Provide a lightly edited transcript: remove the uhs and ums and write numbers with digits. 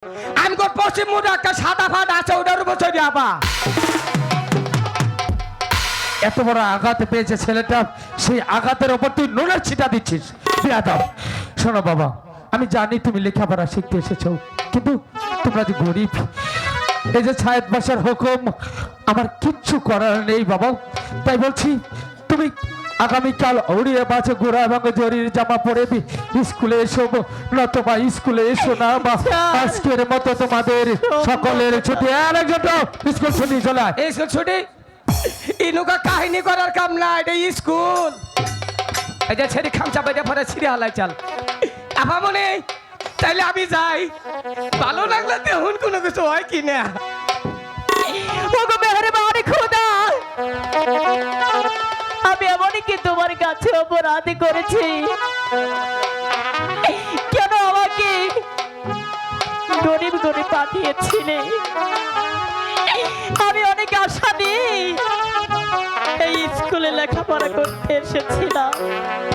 আমি কোন পশ্চিম মুড়ে একটা সাদা ফাট আছে ওটার উপর চড়ে আবা এত বড় আঘাত পেয়েছে ছেলেটা, সেই আঘাতের ওপর তুই নুনের ছিটা দিচ্ছিস। বেয়াদব। শোনো বাবা, আমি জানি তুমি লেখাপড়া শিখতে এসেছো, কিন্তু তোমরা যে গরিব, এই যে ৬০ মাসের হুকুম, আমার কিচ্ছু করার নেই বাবা। তাই বলছি তুমি আগামীকাল উড়িয়ে বাছে গোড়া এবং জরির জামা পরে স্কুলে এসো, নতবা স্কুলে এসো না। বা আজকের মতো তোমাদের সকলের ছুটি। আর একজন স্কুল ছুটি চলে আয়। স্কুল ছুটি ইনুকা কাহিনী করার কাম না, এটা স্কুল। এই যে ছেড়ে খামচা বেজে পরে ছিঁড়ে হালাই চাল আপা মনে। তাইলে আমি যাই, ভালো লাগলে দেখুন কোনো কিছু হয় কি না। ওগো মেহেরবানি খোদা, আমি এমনই কি তোমার কাছে অপরাধী করেছি? কেন আমাকে গরিব গরিব পাঠিয়েছিলে? আমি অনেক আশা নিয়ে এই স্কুলে লেখাপড়া করতে এসেছিলাম।